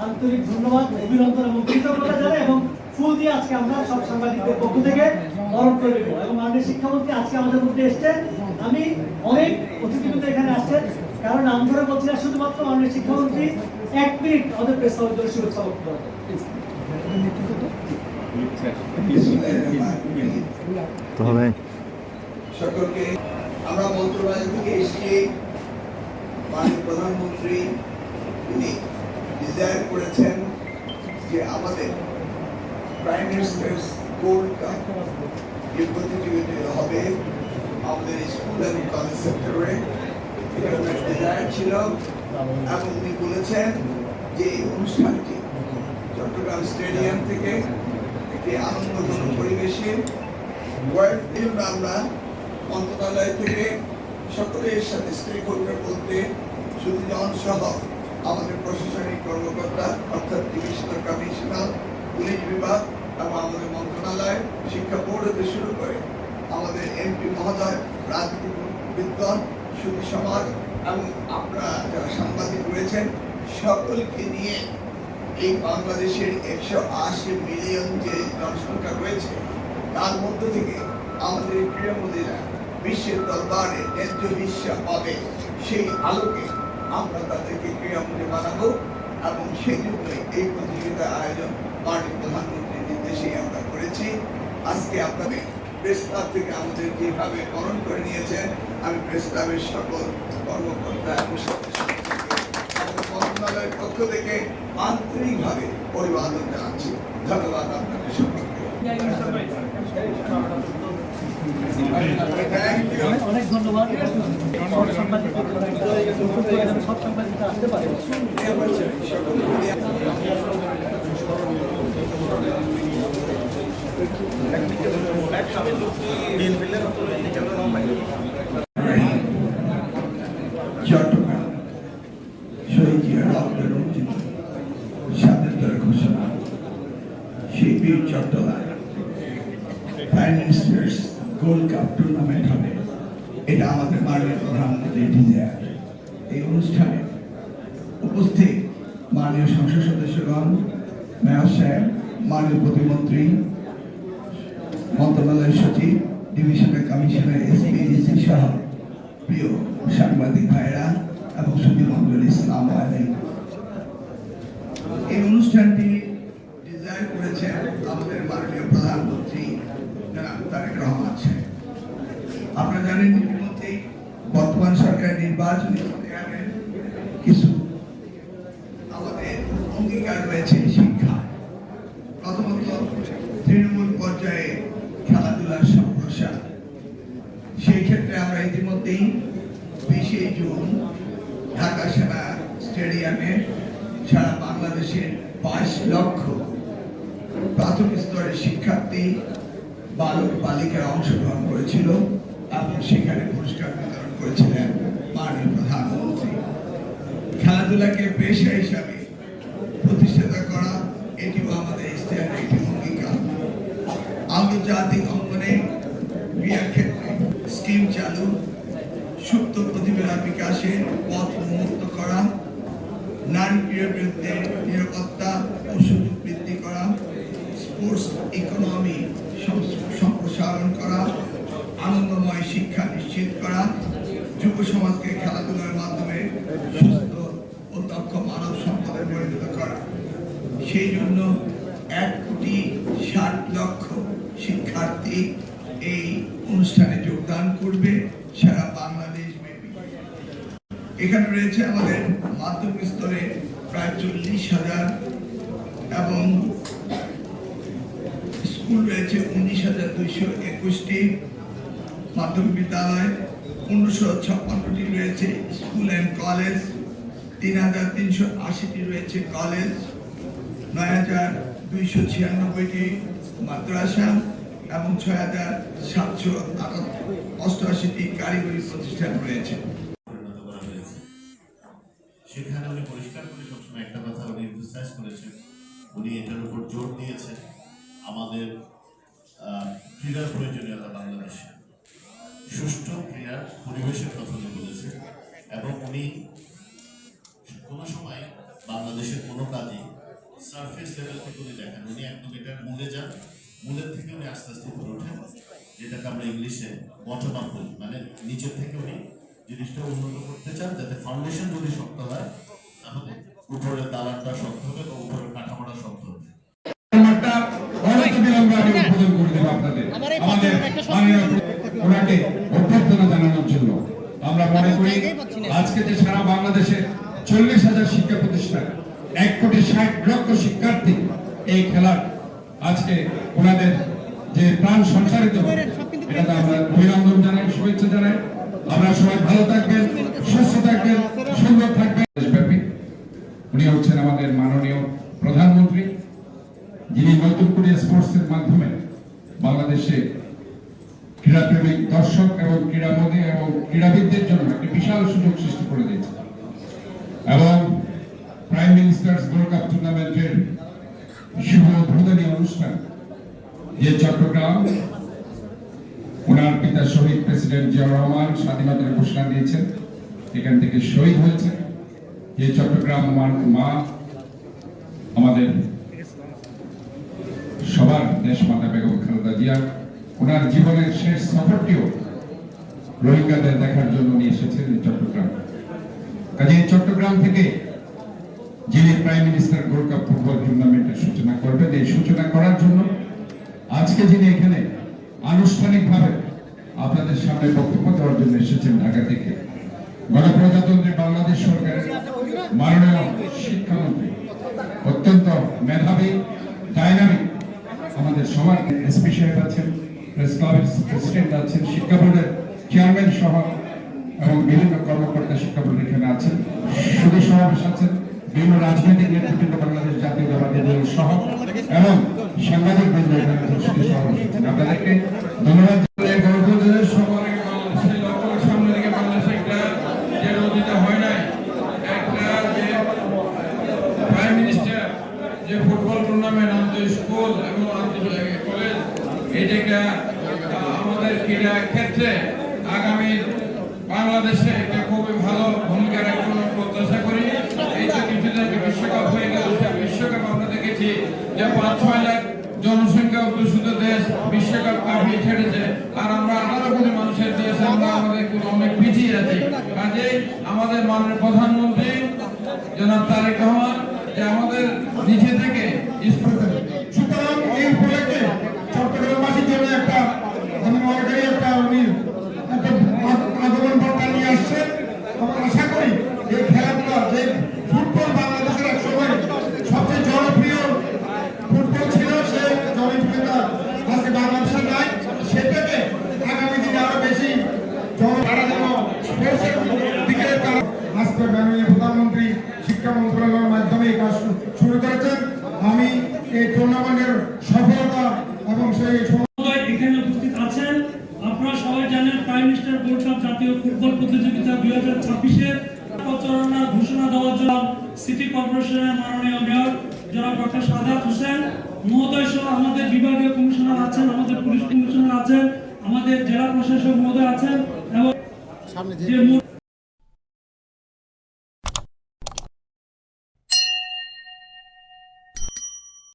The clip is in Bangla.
আন্তরিক ধন্যবাদ, অভিনন্দন এবং কৃতজ্ঞতা জানাই এবং ফুল দিয়ে আজকে আমরা সব সাংবাদিকদের পক্ষ থেকে বরণ করে দেবো। এবং মাননীয় শিক্ষামন্ত্রী আজকে আমাদের মধ্যে এসছেন, আমি অনেক অতিথিবৃন্দ এখানে আসছেন, কারণ নাম ধরে বলছি না, শুধুমাত্র মাননীয় শিক্ষামন্ত্রী 1 মিনিট আমাদের প্রেস ক্লাবের শুভেচ্ছা বক্তব্য। সকলকে আমরা মন্ত্রণালয় থেকে এসে মাননীয় প্রধানমন্ত্রী তিনি ডিজায়ার করেছেন যে আমাদের প্রাইম মিনিস্টার্স গোল্ড কাপ এই প্রতিযোগিতা হবে আমাদের স্কুল এবং কলেজ সেক্টরে। এটা ডিজায়ার ছিল এবং উনি বলেছেন যে এই অনুষ্ঠানটি চট্টগ্রাম স্টেডিয়াম থেকে একটি আনন্দঘন পরিবেশে আমরা মন্ত্রণালয় থেকে সকলের সাথে স্টেক হোল্ডার বলতে সুদীজন সহ আমাদের প্রশাসনিক কর্মকর্তা অর্থাৎ ডিভিশনাল কমিশনার, পুলিশ বিভাগ এবং আমাদের মন্ত্রণালয়, শিক্ষা বোর্ড হতে শুরু করে আমাদের এমপি মহোদয়, রাজনীতিবিদগণ, সুধী সমাজ এবং আপনারা যারা সাংবাদিক রয়েছেন সকলকে নিয়ে এই বাংলাদেশের 180 মিলিয়ন যে জনসংখ্যা রয়েছে তার মধ্য থেকে আমাদের ক্রীড়ামোদীরা বিশ্বের দরবারে ন্যায্য হিস্সা পাবে, সেই আলোকে আমরা তাদেরকে ক্রীড়ামোদী বানাবো এবং সেই জন্যই এই প্রতিযোগিতার আয়োজন মাননীয় প্রধানমন্ত্রীর নির্দেশেই আমরা করেছি। আজকে আপনাদের প্রেস ক্লাব থেকে আমাদের যেভাবে বরণ করে নিয়েছেন, আমি প্রেস ক্লাবের সকল কর্মকর্তা এবং মন্ত্রণালয়ের পক্ষ থেকে আন্তরিকভাবে অভিবাদন জানাচ্ছি। ধন্যবাদ আপনাদের সকলকে। অনেক ধন্যবাদ। সব সাংবাদিক আসতে পারে। চট্টগ্রাম শহীদ জিয়ার রক্তে রঞ্জিত স্বাধীনতার ঘোষণা, সেই বীর Chattogram prime ministers gold cup tournament হবে, এটা আমাদের মাননীয় প্রধানমন্ত্রী ডিজায়ার। এই অনুষ্ঠানে উপস্থিত মাননীয় সংসদ সদস্যগণ, মেয়র সাহেব, মাননীয় প্রতিমন্ত্রী, মন্ত্রণালয়ের সচিব, ডিভিশনাল কমিশনার, এসপি, ডিসি সহ প্রিয় সাংবাদিক ভাইরা এবং সুধী মন্ডলী, ইসলাম আলাইকুম। এই অনুষ্ঠানটি ডিজাইন করেছেন আমাদের মাননীয় প্রধানমন্ত্রী জনাব তারেক রহমান সাহেব। আপনারা জানেন ইতিমধ্যেই বর্তমান সরকার নির্বাচনী কিছু আমাদের অঙ্গীকার রয়েছে শিক্ষা, প্রথমত তৃণমূল পর্যায়ে খেলাধুলার সম্প্রসার। সেই ক্ষেত্রে আমরা ইতিমধ্যেই 20শে জুন ঢাকা সেনা স্টেডিয়ামে সারা বাংলাদেশের 22 লক্ষ প্রাথমিক স্তরের শিক্ষার্থী বালক বালিকারা অংশগ্রহণ করেছিল এবং সেখানে পুরস্কার বিতরণ করেছিলেন মাননীয় প্রধানমন্ত্রী। খেলাধুলাকে পেশা হিসাবে প্রতিষ্ঠাতা করা, এটিও আমাদের ইস্তেহারের একটি অঙ্গীকার। আন্তর্জাতিক অঙ্গনে ক্রীড়া ক্ষেত্রে স্কিম চালু, সুপ্ত প্রতিভার বিকাশে পথ উন্মুক্ত করা, নারী ক্রীড়াবিদদের নিরাপত্তা ও সুযোগ বৃদ্ধি করা, স্পোর্টস ইকোনমি সম্প্রসারণ করা, আনন্দময় শিক্ষা নিশ্চিত করা, যুব সমাজকে খেলাধুলার মাধ্যমে সুস্থ ও দক্ষ মানব সম্পদে পরিণত করা। সেই জন্য 1,60,00,000 শিক্ষার্থী এই অনুষ্ঠানে যোগদান করবে সারা বাংলাদেশ ব্যাপী। এখানে রয়েছে আমাদের মাধ্যমিক স্তরে প্রায় 40,000 এবং স্কুল রয়েছে 19,221টি, মাধ্যমিক বিদ্যালয় 1556টি রয়েছে, স্কুল অ্যান্ড কলেজ 3,380টি রয়েছে কলেজ, 9,296টি মাদ্রাসা এবং 6,788টি কারিগরি প্রতিষ্ঠান রয়েছে। সেখানে উনি পরিষ্কার করে সবসময় একটা কথা উনি এমফাসাইজ করেছেন, উনি এটার উপর জোর দিয়েছেন আমাদের ক্রীড়ার প্রয়োজনীয়তা বাংলাদেশে, সুষ্ঠু ক্রীড়ার পরিবেশের কথা উনি বলেছেন এবং উনি কোনো সময় বাংলাদেশের কোনো কাজই সারফেস লেভেল থেকে উনি দেখেন, উনি একদম এটার মূলে যান, মূলের থেকে উনি আস্তে আস্তে উপরে ওঠেন, যেটাকে আমরা ইংলিশে বটম আপ বলি, মানে নিচের থেকে উনি জিনিসটা উন্নত করতে চান, যাতে ফাউন্ডেশন যদি শক্ত হয় তাহলে উপরের দালানটা শক্ত হবে বা উপরের কাঠামোটা শক্ত হবে। ওনাকে অভ্যর্থনা জানানোর জন্য আমরা মনে করি আজকে যে সারা বাংলাদেশে 40,000 শিক্ষা প্রতিষ্ঠান, 1,60,00,000 শিক্ষার্থী এই খেলার আজকে ওনাদের যে প্রাণ সঞ্চারিত, এটাতে আমরা অভিনন্দন জানাই, শুভেচ্ছা জানাই। আমরা সবাই ভালো থাকবেন, সুস্থ থাকবেন, সুন্দর থাকবেন। দেশব্যাপী উনি হচ্ছেন আমাদের মাননীয় প্রধানমন্ত্রী, যিনি নতুন করে স্পোর্টসের মাধ্যমে বাংলাদেশে ক্রীড়াপ্রেমিক দর্শক এবং ক্রীড়ামোদী এবং ক্রীড়াবিদদের জন্য একটি বিশাল সুযোগ সৃষ্টি করে দিয়েছে। এবং প্রাইম মিনিস্টার্স গোল্ড কাপ টুর্নামেন্টের শুভ উদ্বোধনী অনুষ্ঠান যে চট্টগ্রাম, ওনার পিতা শহীদ প্রেসিডেন্ট জিয়াউর রহমান স্বাধীনতার ঘোষণা দিয়েছেন, এখান থেকে শহীদ হয়েছে। যে চট্টগ্রাম মা আমাদের সবার দেশ মাতা বেগম খালেদা জিয়া, ওনার জীবনের শেষ সফরটিও রোহিঙ্গাদের দেখার জন্য নিয়ে এসেছেন চট্টগ্রাম। কাজে চট্টগ্রাম থেকে যিনি prime minister gold cup football টুর্নামেন্টের সূচনা করবেন, এই সূচনা করার জন্য আজকে যিনি এখানে আনুষ্ঠানিকভাবে আপনাদের সামনে বক্তব্য দেওয়ার জন্য এসেছেন ঢাকা থেকে, গণপ্রজাতন্ত্রী বাংলাদেশ সরকারের মাননীয় শিক্ষামন্ত্রী, অত্যন্ত মেধাবী, ডাইনামিক আমাদের সবার এসপি সাহেব আছেন, প্রেস ক্লাবের প্রেসিডেন্ট আছেন, শিক্ষা বোর্ডের চেয়ারম্যান সহ এবং বিভিন্ন কর্মকর্তা শিক্ষা বোর্ডের এখানে আছেন, সুদী সমাবেশ আছেন, বিভিন্ন রাজনৈতিক নেতৃবৃন্দ, বাংলাদেশ জাতীয়তাবাদী দল সহ এবং সাংবাদিক বৃন্দ এখানে সুদী সমাবেশ আছেন। আপনাদেরকে ধন্যবাদ। সামনে থেকে বাংলাদেশে একটা যে রোজিটা হয় নাই, একটা যে প্রাইম মিনিস্টার যে ফুটবল টুর্নামেন্ট আন্তঃ স্কুল এবং কলেজ, এটাকে আমাদের ক্রীড়া ক্ষেত্রে আগামী বাংলাদেশে একটা খুবই ভালো ভূমিকা রাখবে প্রত্যাশা করি। এই যে কিছুদিন আগে বিশ্বকাপ হয়ে গেল, বিশ্বকাপ আমরা দেখেছি যে 5-6 লাখ জনসংখ্যা অধ্যুষিত দেশ বিশ্বকাপ কাঁপিয়ে ছেড়েছে, আর আমরা 18 কোটি মানুষের দেশ, আমরা আমাদের অনেক পিছিয়ে আছি। কাজেই আমাদের মাননীয় প্রধানমন্ত্রী জনাব তারেক রহমান যে আমাদের নিচে থেকে সুতরাং এই উপলক্ষে চট্টগ্রামবাসীর জন্য একটা আমি মনে করি একটা আগমন বার্তা নিয়ে আসছে। আমরা আশা করি এই খেলাধুলা, যে ফুটবল বাংলাদেশের এক সময় সবচেয়ে জনপ্রিয় ফুটবল ছিল, সে জনপ্রিয়তা আজকে বাংলাদেশে নাই, সেটাকে আগামী দিনে আরো বেশি তারা যেন স্পোর্টসের দিকে আজকে মাননীয় প্রধানমন্ত্রী শিক্ষা মন্ত্রণালয়ের মাধ্যমে এই কাজ শুরু করেছেন। আমি এই টুর্নামেন্টের সফলতা এবং সেই এখানে উপস্থিত আছেন। আপনারা সবাই জানেন প্রাইম মিনিস্টার গোল্ড কাপ জাতীয় ফুটবল প্রতিযোগিতা 2026-এর প্রচারণার ঘোষণা দেওয়ার জন্য সিটি কর্পোরেশনের মাননীয় মেয়র জনাব ডক্টর সাদাত হোসেন মহোদয় সহ আমাদের বিভাগীয় কমিশনার আছেন, আমাদের পুলিশ কমিশনার আছেন, আমাদের জেলা প্রশাসক মহোদয় আছেন এবং